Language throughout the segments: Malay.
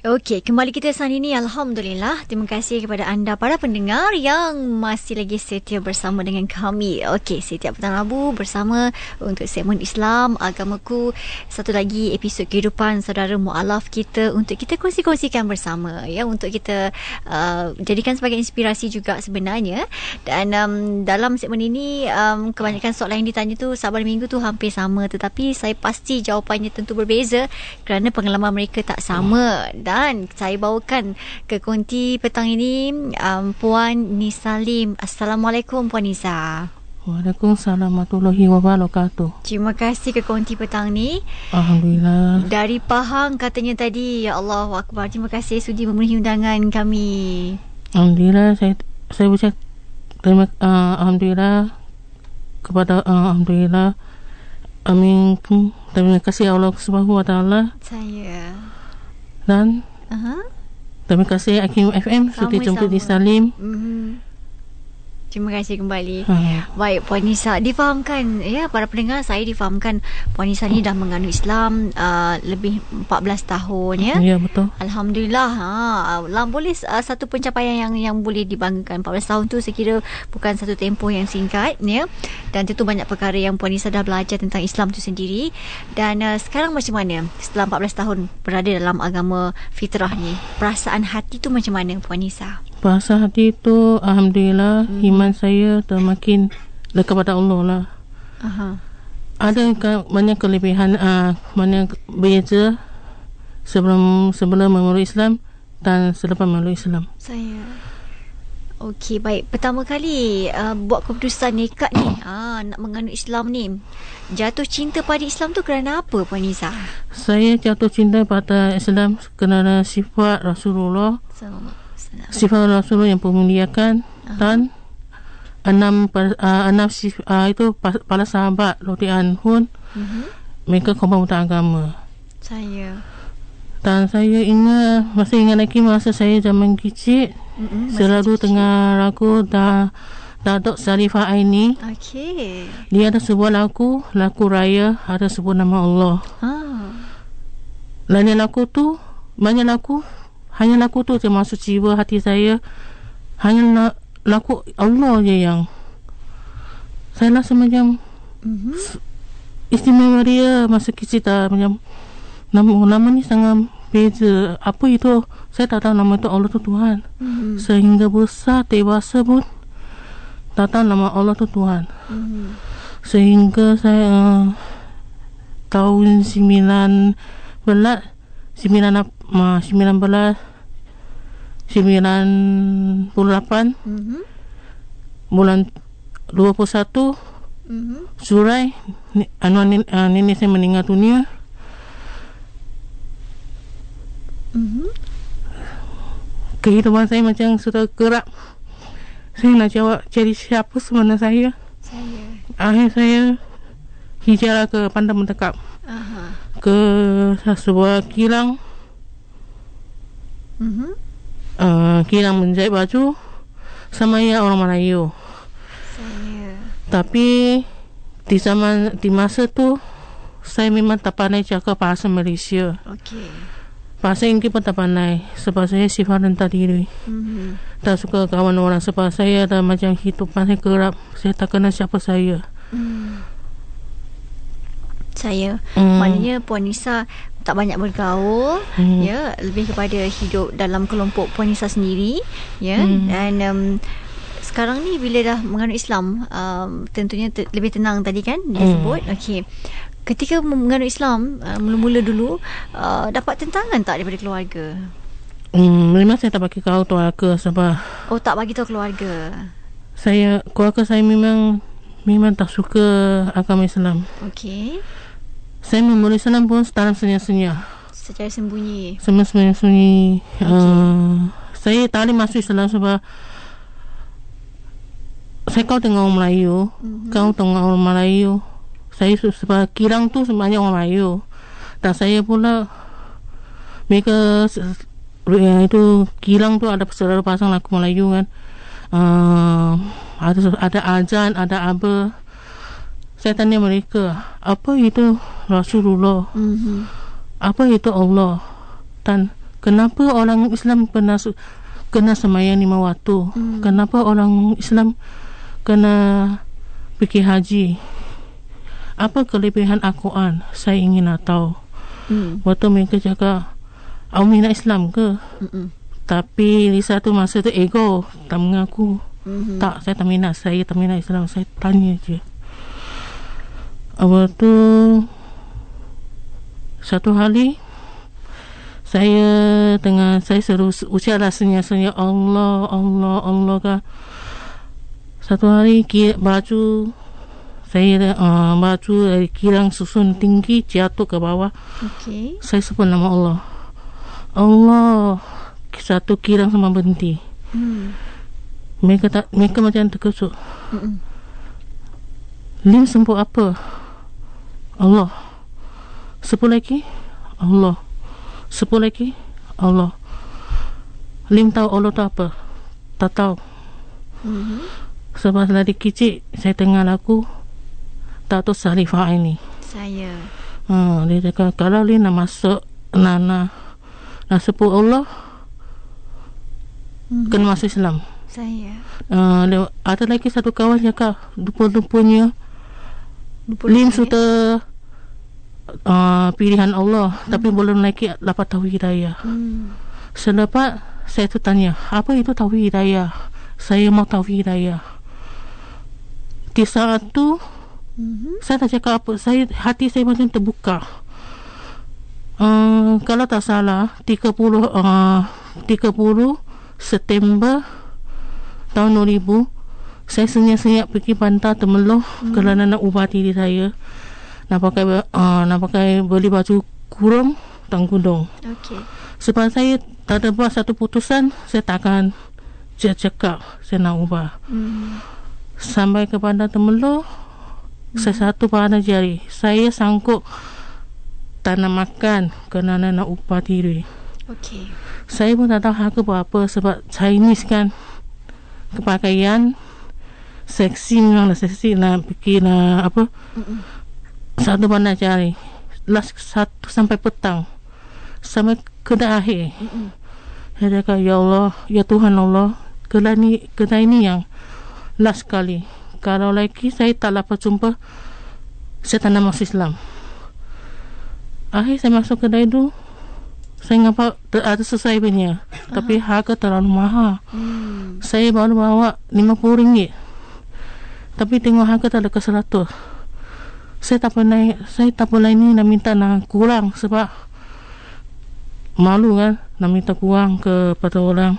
Okey, kembali kita saat ini. Alhamdulillah. Terima kasih kepada anda para pendengar yang masih lagi setia bersama dengan kami. Okey, setiap petang Rabu bersama untuk segmen Islam, Agamaku. Satu lagi episod kehidupan saudara mualaf kita untuk kita kongsi-kongsikan bersama, ya, untuk kita jadikan sebagai inspirasi juga sebenarnya. Dan dalam segmen ini kebanyakan soalan yang ditanya tu Sabtu Minggu tu hampir sama, tetapi saya pasti jawapannya tentu berbeza kerana pengalaman mereka tak sama. Dan saya bawakan ke konti petang ini Puan Nisa Lim. Assalamualaikum Puan Nisa. Waalaikumsalam warahmatullahi wabarakatuh. Terima kasih ke konti petang ni. Alhamdulillah. Dari Pahang katanya tadi. Ya Allah Akbar. Terima kasih sudi memenuhi undangan kami. Alhamdulillah, saya ucap alhamdulillah kepada alhamdulillah. Amin. Terima kasih Allah Subhanahu wa taala. Saya. Dan terima kasih Hakim FM sudi jemput di Salim. Terima kasih kembali. Baik Puan Nisa, difahamkan ya para pendengar, saya difahamkan Puan Nisa ni dah menganut Islam lebih 14 tahun ya. Ya, betul. Alhamdulillah. Boleh satu pencapaian yang boleh dibanggakan. 14 tahun tu saya kira bukan satu tempoh yang singkat ya. Dan tentu banyak perkara yang Puan Nisa dah belajar tentang Islam tu sendiri. Dan sekarang macam mana setelah 14 tahun berada dalam agama fitrah ni? Perasaan hati tu macam mana Puan Nisa? Bahasa hati itu alhamdulillah iman saya termakin dekat kepada Allah lah. Ada banyak kelebihan, banyak beza sebelum memeluk Islam dan selepas memeluk Islam. Saya. Okey, baik. Pertama kali buat keputusan nekat ni, nak menganut Islam ni, jatuh cinta pada Islam tu kerana apa Puan Nisa? Saya jatuh cinta pada Islam kerana sifat Rasulullah. Sifat Rasulullah yang memuliakan dan enam itu para sahabat radhiyallahu anhum, mereka korban untuk agama. Dan saya masih ingat lagi masa saya zaman kecil, selalu dengar lagu Datuk Sarifah Aini. Dia ada sebuah lagu raya, ada sebut nama Allah. Lain lagu tu, banyak lagu, hanya lagu tu je masuk jiwa hati saya. Hanya lagu Allah je yang saya rasa macam istimewa dia masa kecil tak, macam nama ni sangat beza. Apa itu? Saya tak tahu nama itu Allah tu Tuhan. Sehingga besar dewasa pun tak tahu nama Allah tu Tuhan. Sehingga saya tahun 1998 bulan 21 Julai nenek saya meninggal dunia. Kehidupan saya macam sudah gerak. Saya nak jawab jadi siapa sebenarnya saya. Akhirnya saya hijrah ke Pantai Mentekap, ke sebuah kilang. Kilang menjahit baju sama ya orang Melayu. Tapi di masa tu saya memang tak pandai cakap bahasa Malaysia. Bahasa Inggeris pun tak pandai sebab saya sifat rendah diri. Tak suka kawan orang sebab saya ada macam hidupan saya kerap. Saya tak kenal siapa saya. Maknanya Puan Nisa tak banyak bergaul, ya, lebih kepada hidup dalam kelompok Puan Nisa sendiri, ya. Dan sekarang ni bila dah menganut Islam, tentunya lebih tenang tadi kan dia sebut. Okey. Ketika menganut Islam mula-mula dulu, dapat tentangan tak daripada keluarga? Memang saya tak bagi tahu keluarga sebab tak bagi tahu keluarga. Keluarga saya memang tak suka agama Islam. Okey. Saya memeluk Islam pun dalam senyap-senyap, secara sembunyi. Sembunyi. Saya tak boleh masuk Islam sebab saya kau tengok orang Melayu, kau tengok orang Melayu. Saya sebab kilang tu sebanyak orang Melayu, dan saya pula mereka itu kilang tu ada saudara pasang lagu Melayu kan. Ada azan, ada apa. Saya tanya mereka, apa itu Rasulullah? Apa itu Allah? Dan kenapa orang Islam kena sembahyang 5 waktu? Kenapa orang Islam kena pergi haji? Apa kelebihan Al-Quran? Saya ingin nak tahu. Waktu mereka cakap, awak minat Islam ke? Tapi di satu masa tu ego tak mengaku. Tak, saya tak minat. Saya tak minat Islam. Saya tanya je. Waktu satu hari saya seru ucaplah senyap-senyap Allah, Allah, Allah kan. Satu hari baju saya baju dari kirang susun tinggi jatuh ke bawah. Okey. Saya sebut nama Allah. Allah, satu kirang sama berhenti. Mereka macam terkejut. Lim sebut apa? Allah. Sebut lagi Allah. Sebut lagi Allah. Lim tahu Allah tu apa? Tak tahu. Sebab dari kecil saya dengar lagu Datuk Sarifah ini. Saya. Dia cakap kalau Lim nak masuk nak sebut Allah, kena masuk Islam. Saya. Ada lagi satu kawan cakap rupa-rupanya Lim sudah pilihan Allah, tapi belum lagi dapat tauhid hidayah. Selepas saya tu tanya, apa itu tauhid hidayah? Saya mau tauhid hidayah. Di saat tu saya tak cakap apa, hati saya macam terbuka. Kalau tak salah 30 September tahun 2000 saya senyap-senyap pergi pantai Temeloh kerana nak ubah diri saya. Nak pakai beli baju kurung dan gudung. Okey. Sebab saya tak ada buat satu putusan, saya takkan cakap saya nak ubah. Sampai ke pantai Temeloh, saya satu pada jari. Saya sanggup tak nak makan kerana nak ubah diri. Okey. Saya pun tak tahu harga berapa sebab Chinese kan kepakaian seksi, memang seksi nak fikir nak apa. Satu pandai cari last 1 sampai petang sampai kedai akhir. Saya cakap, ya Allah, ya Tuhan Allah, kedai ini yang last kali. Kalau lagi saya tak dapat jumpa, saya tak nak masuk Islam. Akhir saya masuk kedai tu, saya nampak ada selesai punya, tapi harga terlalu mahal. Saya baru bawa RM50, tapi tengok harga tak ada ke 100. Saya tak pernah ini nak minta nak kurang sebab malu kan nak minta kurang kepada orang.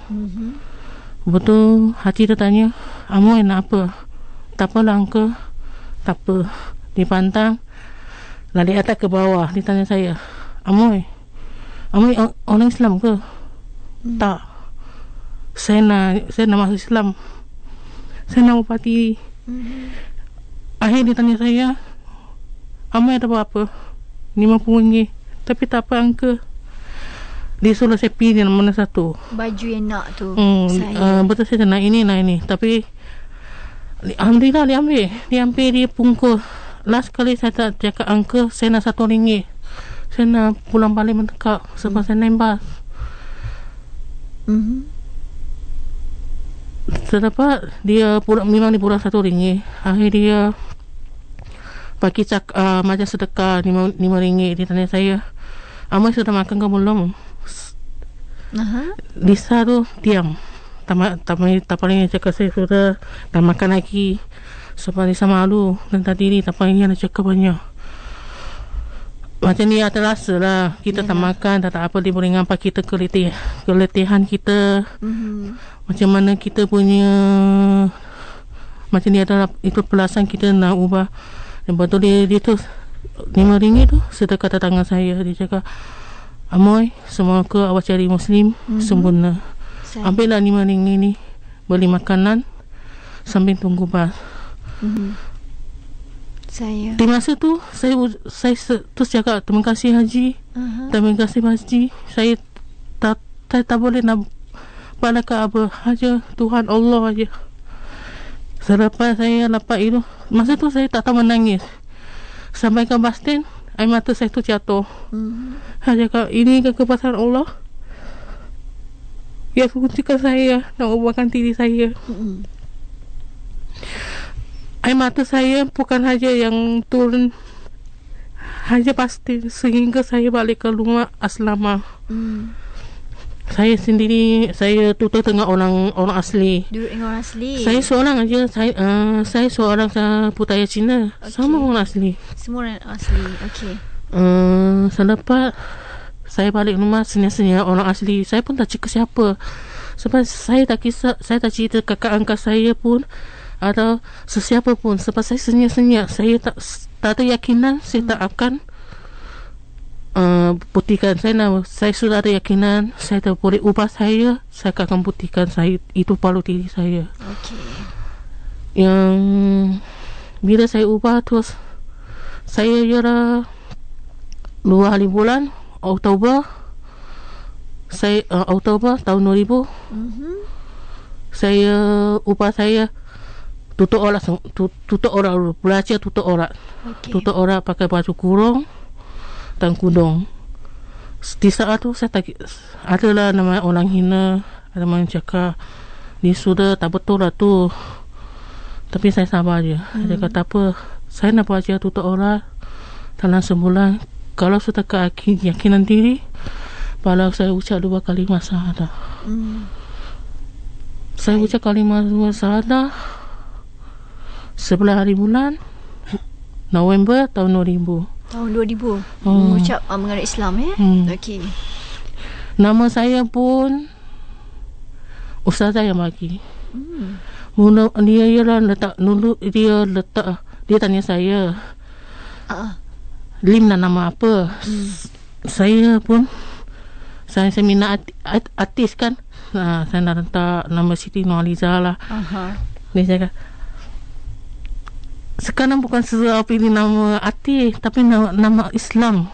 Betul hati dia tanya, Amoy nak apa? Tak apa lah ke? Tak apa. Dipantang dari atas ke bawah. Dia tanya saya, Amoy orang Islam ke? Tak. Saya nak masuk Islam. Saya nak ubah diri. Akhir dia tanya saya, Amoy ada apa? RM50. Tapi tak apa angka. Dia suruh saya pilih mana satu Baju yang nak tu. Betul saya nak ini. Tapi alhamdulillah dia ambil dia pungkus. Last kali saya tak cakap angka, saya nak RM1. Saya nak pulang balik mendekat sebab saya naik bas. Sedapat dia memang dia pulang RM1. Akhir dia bagi macam sedekah RM5. Dia tanya saya, Amoy sudah makan ke belum? Lisa tu diam. Tak paling cakap saya sudah tak makan lagi. Sebab Lisa malu dan tadi ni tak paling nak cakap banyak. Macam ni ada rasa lah. Kita tak makan, tak apa, dia boleh nampak kita keletihan kita. Macam mana kita punya, macam ni adalah itu perasaan kita nak ubah. Lepas tu dia tu RM5 tu sedekah atas tangan saya. Dia cakap, Amoy, semoga awak cari Muslim sempurna. Ambillah RM5 ni, beli makanan sambil tunggu bas. Saya. Di masa tu saya terus cakap terima kasih Haji. Terima kasih Haji. Saya tak boleh nak pada ke apa aja, Tuhan Allah aja. Selepas saya dapat itu, masa tu saya tak tahu menangis. Sampai ke bas stand, air mata saya tu jatuh. Saya cakap, ini kebesaran Allah. yang suntikan saya nak ubahkan diri saya. Air mata saya bukan saja yang turun hanya pasti sehingga saya balik ke rumah asrama. Saya sendiri, saya tutur dengan orang asli. Duduk dengan orang asli. Saya seorang aja. Saya seorang budaya Cina. Sama orang asli. Semua orang asli. Okey. Selepas saya balik rumah, senyap-senyap orang asli. Saya pun tak cakap siapa. Sebab saya tak kisah, saya tak cerita kakak angkat saya pun atau sesiapa pun. Sebab saya senyap-senyap. Saya tak ada yakinan saya tak akan buktikan. Saya sudah ada yakinan saya tak boleh ubah saya akan buktikan saya itu perlu diri saya. Okey. Yang bila saya ubah terus saya ialah 2 hari bulan Oktober tahun 2000. Saya ubah saya tutup orang belajar tutup orang. Tutup orang pakai baju kurung dan kudung. Di saat tu saya tak adalah nama orang hina, ada orang cakap dia sudah tak betul lah tu, tapi saya sabar je. Dia kata apa, saya nak belajar tutup orang dalam sebulan. Kalau sudah keyakinan diri, baru saya ucap 2 kalimah syahadah. Saya ucap kalimah syahadah 11 hari bulan November tahun 2000. Tahun 2000 mengucap mengenai Islam Okey. Nama saya pun Ustazah yang bagi. Mula dia tanya saya Lim nak nama apa. Saya pun saya minat artis kan. Saya nak letak nama Siti Nurhaliza lah. Dia cakap sekarang bukan sesuatu pilih nama artis, tapi nama Islam.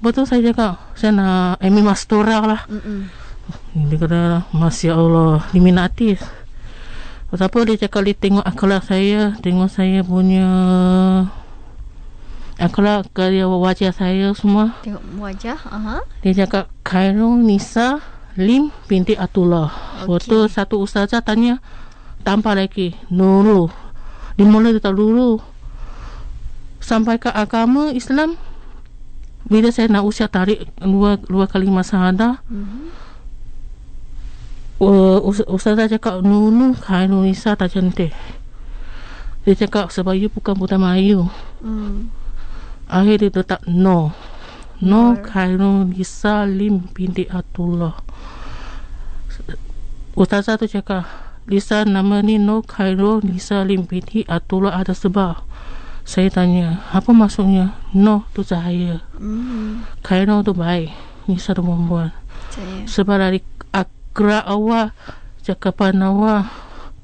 Betul saya cakap, saya nak Amy Mastura lah. Dia kata, Masya Allah, dia minat artis. Apa dia cakap, dia tengok akhlak saya, tengok saya punya akhlak, kerja wajah saya semua. Tengok wajah. Dia cakap, Khairul Nisa Lim binti Atullah. Betul satu ustazah tanya, tambah lagi Nurul. Dimulai dari dulu sampai ke agama Islam. Bila saya nak usia tarik dua kalimah syahadah, ustazah cakap Nunu Khairul Nisa tak cantik. Dia cakap sebab you bukan budak Melayu. Akhir dia letak No Khairul Nisa Lim binti Atullah. Ustazah tu cakap Lisa nama ni No Khairul Nisa Lim binti Atullah ada sebab. Saya tanya, apa maksudnya? No tu cahaya, Khairul tu baik, Nisa tu perempuan. Sebab dari akhlak awak, cakapan awak,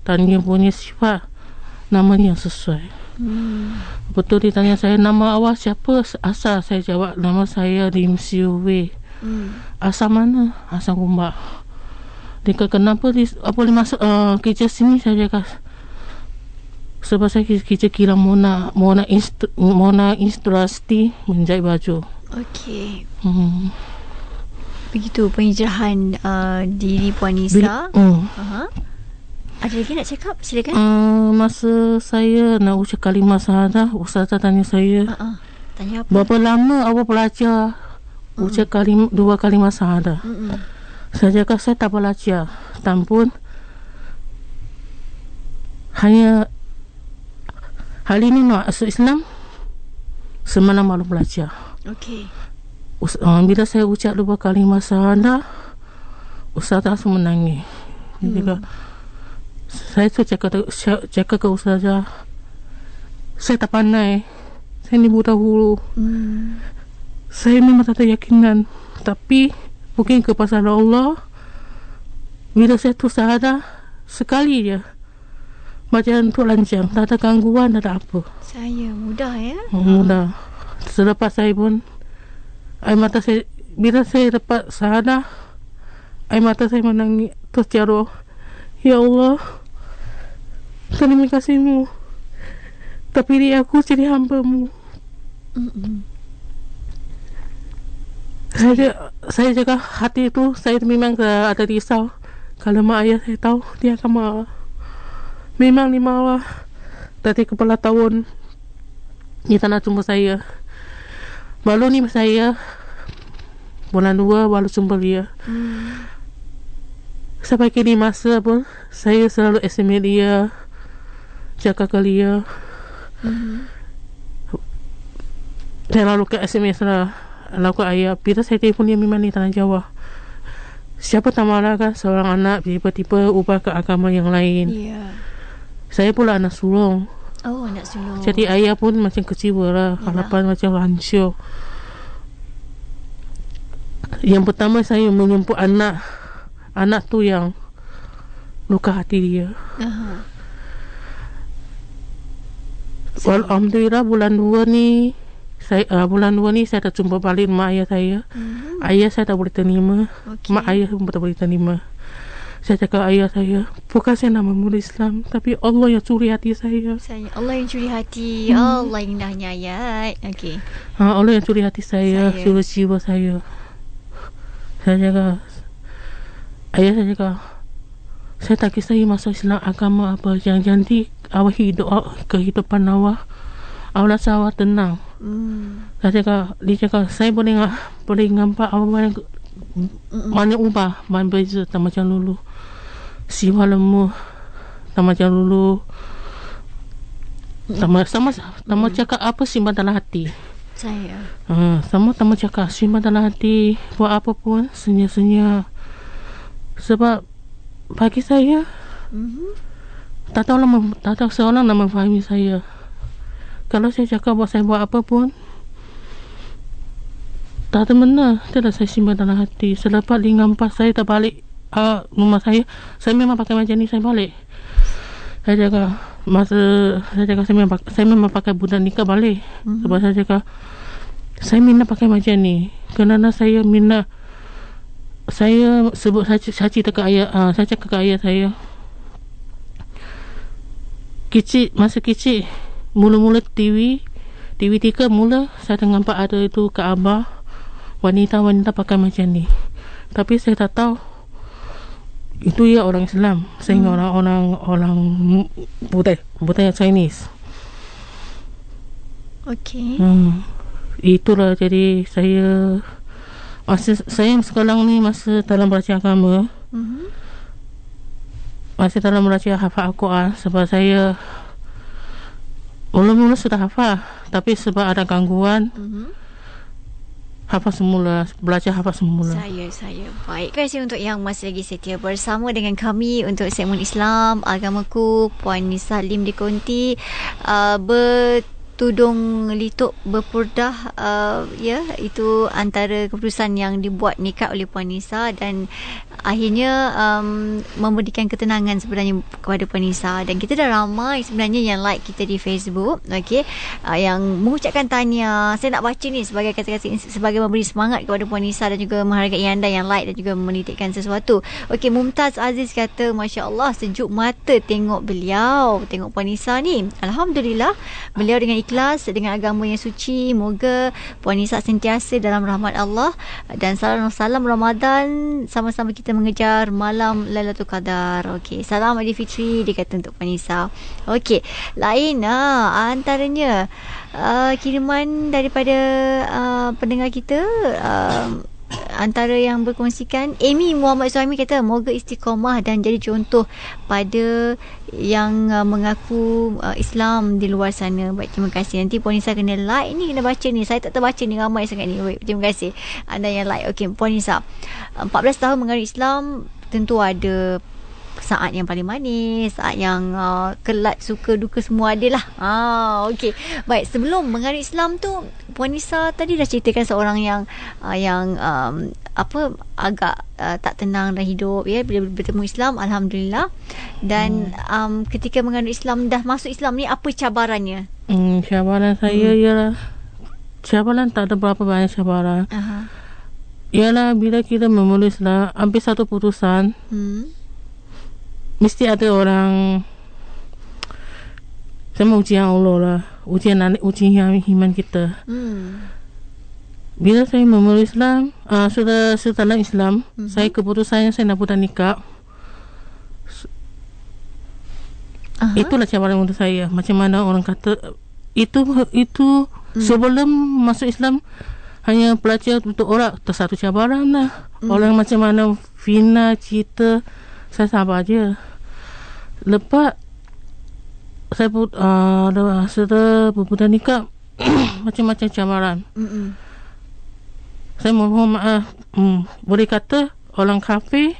tanya punya sifat, namanya yang sesuai. Betul dia tanya saya, nama awak siapa? Asal saya jawab, nama saya Lim Siu Wei. Asal mana? Asal Gombak. Dia kata kenapa boleh masuk kerja sini? Saya cakap sebab saya kerja kilang Mona Instrusti menjahit baju. Okey. Begitu penghijrahan diri Puan Nisa. Ada lagi nak cakap? Silakan. Masa saya nak ucap kalimah syahadah, ustazah tanya saya, tanya apa? berapa lama awak belajar ucap 2 kalimah syahadah? Saya cakap saya tak belajar, dan pun hanya hari ini nak masuk Islam, semalam malu belajar. Okey. Bila saya ucap 2 kalimah syahadah, ustazah langsung menangis. Dia cakap, saya tu cakap ke ustazah, saya tak pandai, saya ni budak hulu. Saya memang tak ada yakinan, tapi mungkin kepada Allah, bila saya tu syahadah sekali je, bacaan tu lancar, tak ada gangguan, tak ada apa. Saya mudah mudah. Selepas saya pun air mata saya, bila saya dapat syahadah, air mata saya menangis terjarah. Ya Allah, terima kasih-Mu, terpilih aku jadi hamba-Mu. Saya jaga hati itu. Saya memang ada risau. Kalau mak ayah saya tahu, dia akan marah. Memang dia marah. Tadi kepala tahun dia tak nak jumpa saya. Baru ni saya bulan 2 baru jumpa dia. Sampai kini masa pun saya selalu SMS dia, jaga ke dia. Saya lalu ke SMS lah, lalu ke ayah. Bila saya telefon dia memang dia tak nak jawab. Siapa tak marah kan seorang anak tiba-tiba ubah ke agama yang lain. Saya pula anak sulung. Oh, anak sulung. Jadi ayah pun macam kecewa lah. Harapan macam hancur. Yang pertama saya menjemput anak tu yang luka hati dia. Alhamdulillah bulan 2 ni saya dah jumpa balik mak ayah saya. Ayah saya tak boleh terima. Mak ayah pun tak boleh terima. Saya cakap ayah saya, bukan saya nak memeluk Islam, tapi Allah yang curi hati saya. Allah yang curi hati. Allah indahnya ayat. Okey. Allah yang curi hati saya, curi jiwa saya. Saya cakap, ayah saya cakap, saya tak kisah masuk Islam agama apa, yang jadi awak hidup kehidupan awak rasa awak tenang. Dia cakap, saya boleh nampak awak banyak ubah, banyak beza tak macam dulu. Siwa lemah tak macam dulu. Sama cakap apa simpan dalam hati saya. Sama cakap simpan dalam hati. Buat apa pun senyap-senyap. Sebab bagi saya tak tahu seorang nak memfahami saya. Kalau saya cakap buat saya buat apa pun tak ada benar. Itulah saya simpan dalam hati. Selepas lingampas saya terbalik rumah saya memang pakai macam ni. Saya balik. Saya cakap saya memang pakai budak nikah balik. Sebab saya cakap saya minat pakai macam ni. Kerana saya minat. Saya sebut saya cerita ke ayah. Saya cakap ke ayah saya, masa kecil mula-mula TV 3 mula saya nampak ada itu Kaabah, wanita pakai macam ni. Tapi saya tak tahu itu ya orang Islam, sehingga orang budak Chinese. Okey. Itulah jadi saya sekarang ni masa dalam belajar agama. Masih dalam belajar hafal Al-Quran. Sebab saya mula-mula sudah hafal, tapi sebab ada gangguan belajar hafal semula. Saya baik. Terima kasih untuk yang masih lagi setia bersama dengan kami untuk segmen Islam Agamaku. Puan Nisa Lim di Konti bertudung lituk berpurdah, itu antara keputusan yang dibuat nikah oleh Puan Nisa dan akhirnya memberikan ketenangan sebenarnya kepada Puan Nisa. Dan kita dah ramai sebenarnya yang like kita di Facebook, yang mengucapkan tahniah. Saya nak baca ni sebagai kata-kata sebagai memberi semangat kepada Puan Nisa dan juga menghargai anda yang like dan juga menitikkan sesuatu. Mumtaz Aziz kata, Masya Allah, sejuk mata tengok Puan Nisa ni. Alhamdulillah, beliau dengan ikhlas, dengan agama yang suci. Moga Puan Nisa sentiasa dalam rahmat Allah. Dan salam Ramadan, sama-sama kita mengejar malam Lailatul Qadar. Salam Aidilfitri dia kata untuk Puan Nisa. Lain antaranya kiriman daripada pendengar kita, antara yang berkongsikan, Amy Muhammad Suhaimi kata, moga istiqamah dan jadi contoh pada yang mengaku Islam di luar sana. Baik, terima kasih. Nanti Puan Nisa kena like ni, kena baca ni. Saya tak terbaca ni, ramai sangat ni. Baik, terima kasih anda yang like. Puan Nisa 14 tahun mengaku Islam, tentu ada saat yang paling manis, saat yang kelat, suka duka semua ada lah. Baik, sebelum mengaku Islam tu, Puan Nisa tadi dah ceritakan seorang yang agak tak tenang dalam hidup bila bertemu Islam. Alhamdulillah. Dan ketika mengaku Islam, dah masuk Islam ni, apa cabarannya? Cabaran saya ialah, cabaran tak ada berapa banyak cabaran. Ialah bila kita memulai Islam, ambil satu putusan, mesti ada orang sama ujian Allah lah, ujian iman kita. Bila saya memeluk Islam, setelah Islam, saya keputusannya saya nak buat nikah. Itulah cabaran untuk saya. Macam mana orang kata itu sebelum masuk Islam hanya belajar untuk orang satu cabaran lah. Orang macam mana Fina cerita, saya sabar je. Lepas saya setelah berbuat nikah macam-macam cabaran. Saya mohon maaf, boleh kata orang kafir,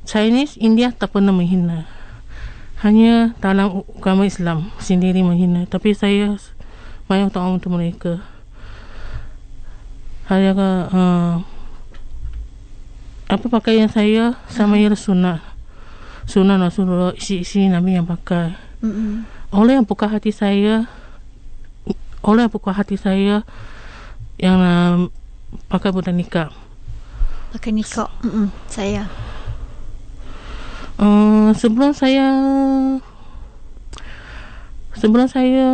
Chinese, India tak pernah menghina. Hanya dalam agama Islam sendiri menghina. Tapi saya banyak tahu untuk mereka. Hanya apa pakaian saya sama ialah sunnah Rasulullah, isi Nabi yang pakai. Oleh yang buka hati saya yang pakai budak nikah. Saya sebelum saya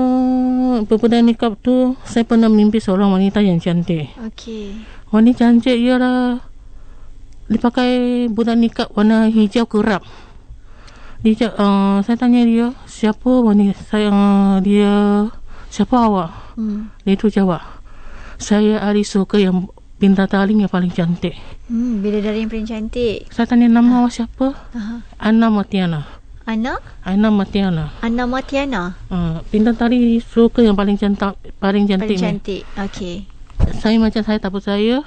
berbudak nikah tu, saya pernah mimpi seorang wanita yang cantik. Wanita cantik ialah dipakai budak nikah warna hijau kerap. Saya tanya dia, siapa awak? Dia tu jawab, saya ahli surga yang bintang taling yang paling cantik. Bidadari yang paling cantik. Saya tanya, nama awak siapa? Anna Matiana. Bintang taling surga yang paling cantik. Okey. Saya tak percaya.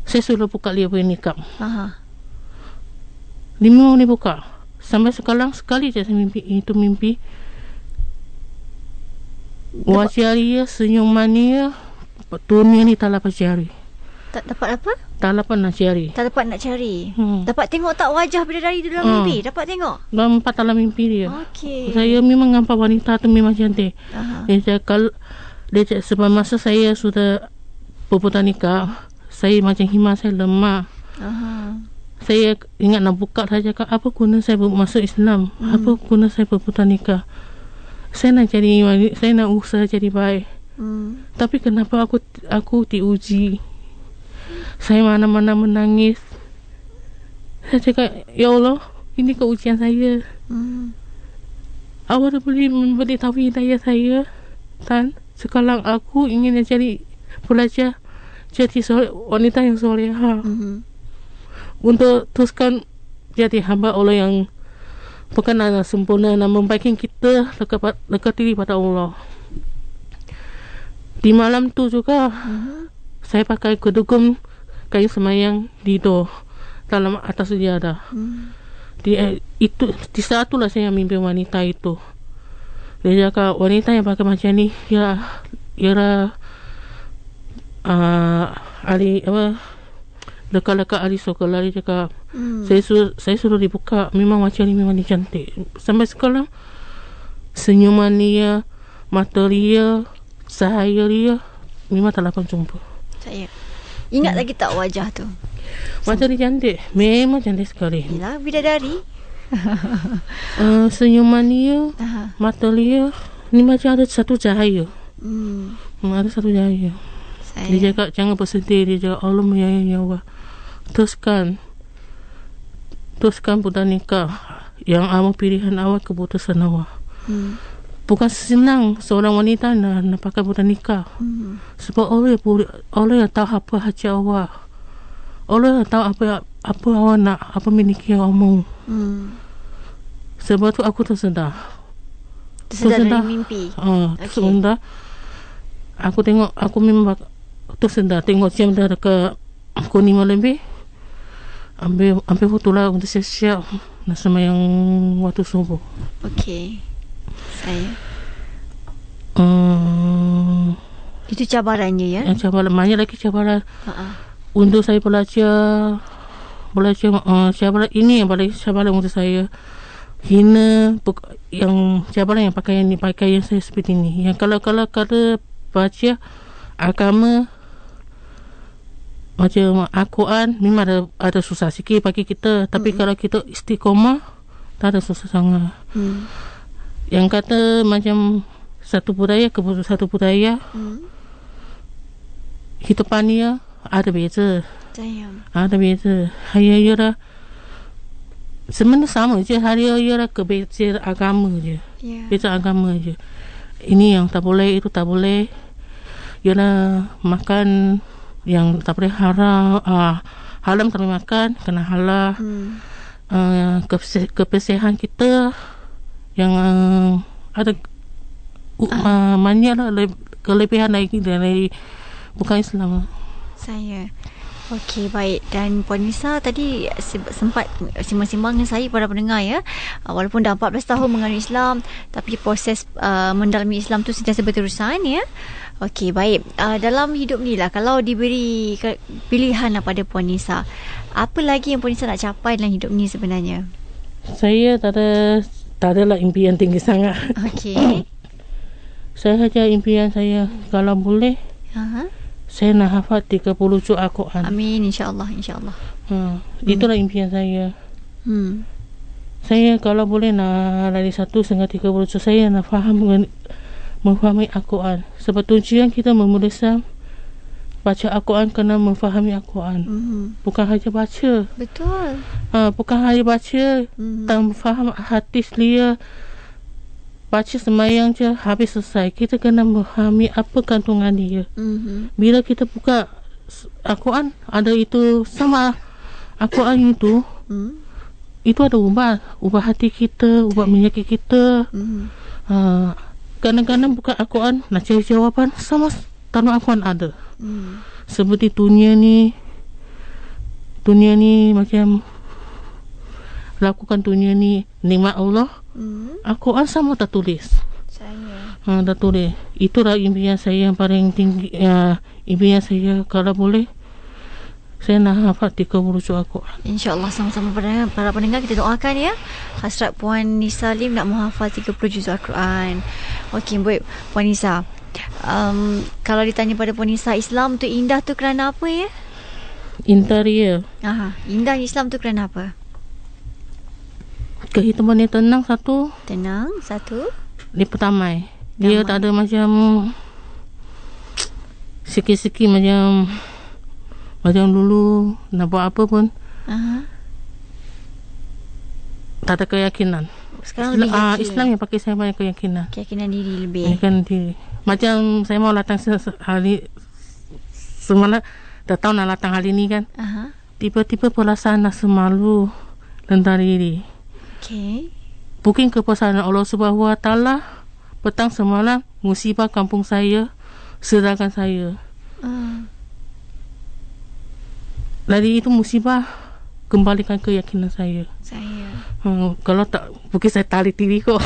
Saya suruh buka dia punya nikah. 5 ni buka. Sampai sekarang sekali je saya mimpi. Wajah dia, senyuman dia, dunia ni tak dapat cari. Tak dapat apa? Tak dapat nak cari. Dapat tengok tak wajah bidadari dalam mimpi? Dapat tengok? Nampak dalam mimpi dia. Okey. Saya memang nampak wanita tu memang cantik. Dia cakap, sebab masa saya sudah berbuat nikah, saya macam hima saya lemah. Saya ingat nak buka, saya cakap, apa guna saya masuk Islam? Apa guna saya berbuat nikah? Saya nak usaha jadi baik. Tapi kenapa aku diuji? Saya mana-mana menangis. Saya cakap, ya Allah, ini keujian saya. Awak boleh memberitahu hidayah saya. Dan sekarang aku ingin belajar jadi wanita yang soleha. Untuk teruskan jadi hamba Allah yang bukan anak sempurna dan membaikkan kita dekat diri pada Allah. Di malam tu juga saya pakai kedugum kayu semayang di dalam atas sejadah. Di saat itulah saya mimpi wanita itu. Dia cakap, wanita yang pakai macam ni ialah ahli dekat ahli sekolah. Dia cakap, saya suruh dibuka, memang macam ni, memang dia cantik. Sampai sekarang senyuman dia, mata dia, cahaya dia memang tak dapat jumpa. Saya ingat lagi tak wajah tu? Wajah dia cantik, memang cantik sekali. Yalah, bidadari. Senyuman dia, mata dia ni macam ada satu cahaya. Ada satu cahaya. Dia cakap, jangan bersedih. Dia cakap, Allah menyayangi awak. Teruskan budak nikah. Yang awak pilihan awak, keputusan awak. Bukan senang seorang wanita nak pakai budak nikah. Sebab Allah yang tahu apa hati awak. Allah yang tahu apa awak nak, apa miliki awak mau. Sebab tu aku tersedar dari mimpi. Tersedar. Aku memang tersedar. Tengok jam dah dekat pukul 5 lebih. Ambil foto lah untuk siap-siap nak semayang waktu subuh. Okey. Itu cabarannya ya? Cabaran, banyak lagi cabaran. Untuk saya belajar cabaran ini yang paling cabaran untuk saya. Hina yang cabaran yang pakaian saya seperti ini. Yang kalau kata baca agama macam Al-Quran memang ada susah sikit bagi kita. Tapi kalau kita istiqomah, tak ada susah sangat. Yang kata macam satu budaya ke satu budaya, hidupan dia ada beza. Ada beza. Hari dah sebenarnya sama je. Hari dah kebeza agama je. Beza agama je. Ini yang tak boleh, itu tak boleh. Ialah makan yang tak boleh haram. Haram tak boleh makan, kena halal. Kebersihan kita yang ada banyak lah kelebihan lagi dari bukan Islam. Okey, baik. Dan Puan Nisa tadi sempat simbang-simbang dengan saya para pendengar ya. Walaupun dah 14 tahun menganut Islam, tapi proses mendalami Islam tu sentiasa berterusan ya. Okey, baik. Dalam hidup ni lah, kalau diberi pilihan lah pada Puan Nisa, apa lagi yang Puan Nisa nak capai dalam hidup ni sebenarnya? Saya tak adalah impian tinggi sangat. Okey. Saya saja impian saya, kalau boleh, saya nak hafal 30 juz Al-Quran. Amin, insyaAllah. Itulah impian saya. Saya kalau boleh nak dari 1 hingga 30 juz, saya nak memfahami Al-Quran. Sebab tujuan kita memulai baca Al-Quran kena memfahami Al-Quran. Bukan hanya baca. Betul. Bukan hanya baca, tak faham hadis dia. Baca semayang je, habis selesai. Kita kena memahami apa kandungan dia. Bila kita buka Al-Quran, ada itu sama Al-Quran itu, itu ada ubah hati kita, ubah penyakit kita. Kadang-kadang buka Al-Quran, nak cari jawapan, sama dalam Al-Quran ada. Seperti dunia ni macam lakukan dunia ni nikmat Allah. Al-Quran sama tak tulis. Tak tulis. Itulah impian saya yang paling tinggi. Impian saya kalau boleh, saya nak hafal 30 juz Al-Quran. InsyaAllah, sama-sama para pendengar kita doakan ya. Hasrat Puan Nisa Lim nak menghafal 30 juz Al-Quran. Okey, baik Puan Nisa. Kalau ditanya pada Puan Nisa, Islam tu indah tu kerana apa ya? Interior. Indah Islam tu kerana apa? Kehidupan dia tenang satu. Dia pertamai. Dia tak ada macam sikit-sikit macam dulu nak buat apa pun. Tak ada keyakinan. Sekarang lebih yakin. Islam yang pakai saya banyak keyakinan. Keyakinan diri lebih. Keyakinan diri. Macam saya mau datang hari semalam, dah tahu nak datang hari ni kan. Tiba-tiba perasaan rasa malu, rendah diri. Bukan kepuasan Allah Subhanahu Wa Taala. Petang semalam musibah kampung saya, sedangkan saya. Dari itu musibah kembalikan keyakinan saya. Kalau tak, mungkin saya tarik diri kok.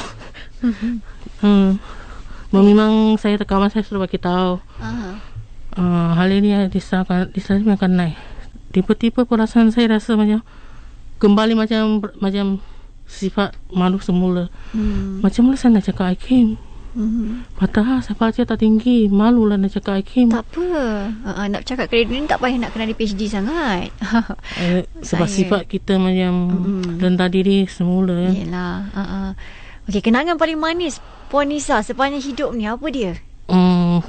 Memang saya kawan saya sudah bagi tahu. Hal ini disahkan akan naik. Tiba-tiba perasaan saya rasa macam kembali macam sifat malu semula. Macam mana saya nak cakap Hakim? Padahal saya baca tak tinggi, malu lah nak cakap Hakim. Tak apa. Nak cakap kredit ni tak payah nak kena di PhD sangat. Sebab sifat kita macam rendah diri semula. Yelah. Okey, kenangan paling manis Puan Nisa sepanjang hidup ni apa dia?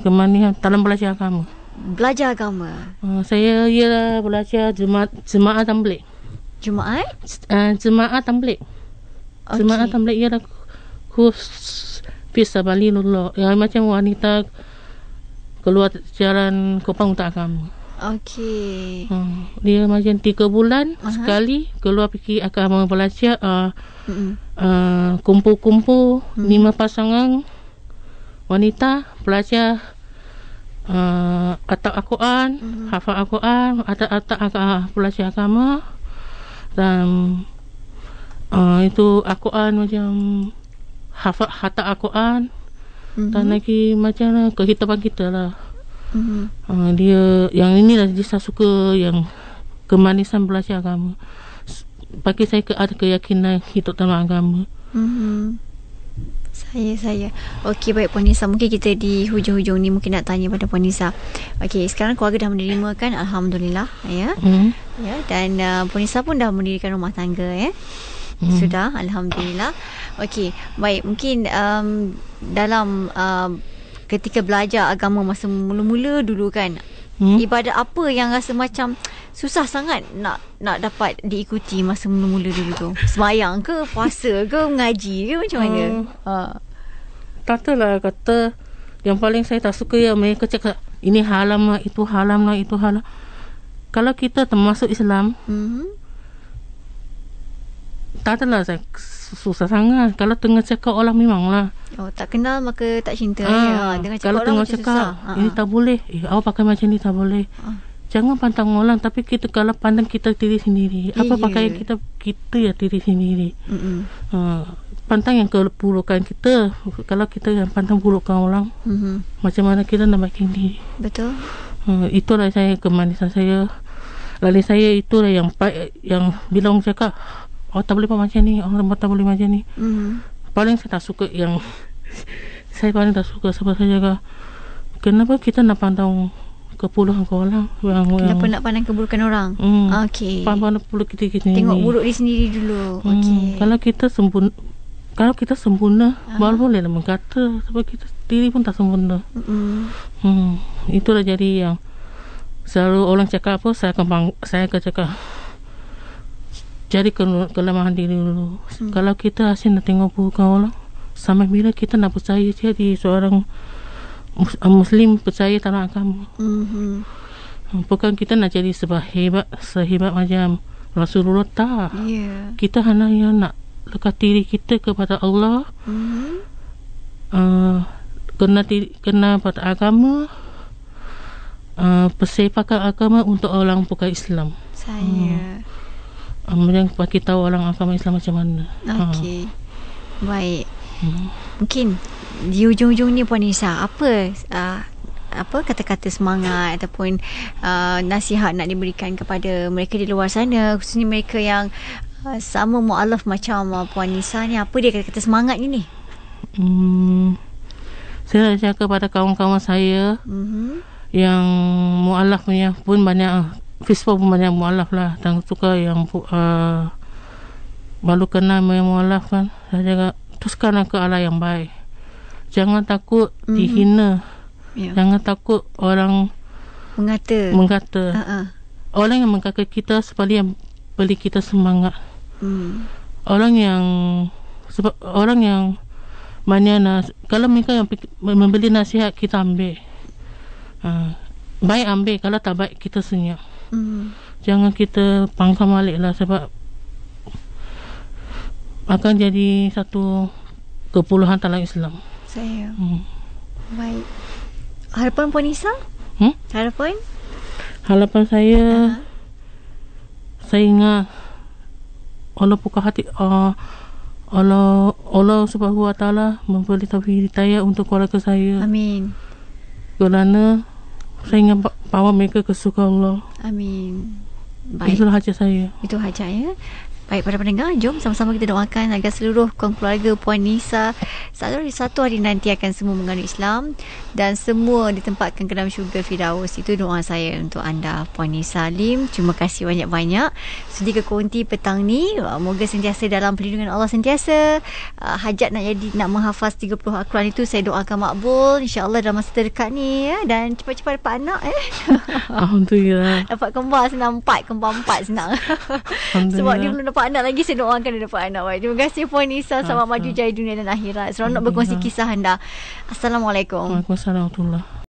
Kemanisan dalam belajar agama. Belajar agama. Saya ialah belajar jemaah tabligh. Jemaah tabligh. Jemaah tabligh ialah kurs fisabilillah. Yang macam wanita keluar jalan Kupang untuk agama. Okey. Dia macam 3 bulan sekali keluar pergi agama belajar. Kumpul-kumpul 5 pasangan wanita belajar atak Al-Quran, hafal Al-Quran, atak belajar agama. Dan itu Al-Quran macam hafal hatta Al-Quran. Dan lagi macam kehidupan kita lah. Dia yang inilah dia saya suka, yang kemanisan belajar agama. Bagi saya ada keyakinan hidup dalam agama. Saya. Okey, baik Puan Nisa, mungkin kita di hujung-hujung ni mungkin nak tanya pada Puan Nisa. Okey, sekarang keluarga dah menerima kan, alhamdulillah ya. Ya, dan Puan Nisa pun dah mendirikan rumah tangga ya. Sudah, alhamdulillah. Okey, baik, mungkin dalam ketika belajar agama masa mula-mula dulu kan, Ibadat apa yang rasa macam susah sangat nak dapat diikuti masa mula-mula dulu tu? Sembahyang ke, puasa ke, mengaji ke, macam mana? Tak tahulah, kata yang paling saya tak suka yang mereka cakap ini haram lah, itu haram lah, itu haram. Kalau kita termasuk Islam, tak adalah saya susah sangat. Kalau tengah cakap orang memanglah. Oh, tak kenal maka tak cinta. Dengan cakap kalau orang tengah macam cakap susah. ini tak boleh, awak pakai macam ni tak boleh. Jangan pandang orang, tapi kita kalau pandang kita diri sendiri. Apa pakaian kita ya diri sendiri. Pandang yang keburukan kita. Kalau kita yang pandang burukan orang, macam mana kita nak baikin diri. Betul. Itulah saya kemanisan saya. Lalu saya itulah yang bila orang cakap tak boleh buat macam ni, orang tak boleh macam ni. Paling saya tak suka yang saya paling tak suka sebab saya jaga kenapa kita nak pandang keburukan orang kenapa nak pandang keburukan orang. Okey, pandang keburukan kita sendiri, tengok buruk diri sendiri dulu. Okey, kalau kita sempurna baru boleh lah mengkata, sebab kita diri pun tak sempurna. Itulah jadi yang selalu orang cakap apa, saya akan cakap jadi kelemahan diri dulu. Kalau kita asyik nak tengok bukan orang, sampai bila kita nak percaya jadi seorang Muslim, percaya tanah agama. Bukan kita nak jadi sehebat macam Rasulullah, tak. Kita hanya yang nak lekat diri kita kepada Allah, kena pada agama, persepakan agama untuk orang bukan Islam. Yang bagi tahu orang agama Islam macam mana. Okey. Baik. Mungkin di ujung-ujung ni Puan Nisa, apa kata-kata semangat ataupun nasihat nak diberikan kepada mereka di luar sana, khususnya mereka yang sama mualaf macam Puan Nisa ni? Apa dia kata-kata semangat ni? Saya nak cakap kepada kawan-kawan saya yang mualaf punya pun banyak. Facebook pun banyak mualaf lah, dan suka yang baru kenal mualaf kan. Saya jaga teruskan ke arah yang baik. Jangan takut dihina. Jangan takut orang mengata. Orang yang mengata kita seperti yang beri kita semangat. Orang yang mana kalau mereka yang memberi nasihat, kita ambil. Baik ambil, kalau tak baik kita senyap. Jangan kita pangkam balik lah, sebab akan jadi satu kepuluhan dalam Islam. Saya baik. Harapan Puan Nisa? Harapan saya, saya ingat Allah buka hati, Allah Subhanahu Wa Taala memberi taufik hidayah untuk keluarga saya. Amin. Kerana saya ingin bawa mereka ke surga Allah. Amin. Baik. Itulah hajat saya. Itu hajat ya. Baik, para pendengar, jom sama-sama kita doakan agar seluruh keluarga Puan Nisa satu hari nanti akan semua menganut Islam dan semua ditempatkan ke dalam syurga Firdaus. Itu doa saya untuk anda, Puan Nisa Lim. Terima kasih banyak-banyak sudi ke konti petang ni. Moga sentiasa dalam perlindungan Allah sentiasa. Hajat nak menghafaz 30 Al-Quran itu saya doakan makbul, insya-Allah dalam masa terdekat ni ya. Dan cepat-cepat dapat anak Alhamdulillah. Dapat kembar senang, kembar 4 senang. Sebab dia belum dapat anak lagi, saya doakan dia dapat anak. Baik, terima kasih Puan Nisa, selamat maju jaya dunia dan akhirat. Seronok berkongsi kisah anda. Assalamualaikum. Waalaikumsalam warahmatullahi.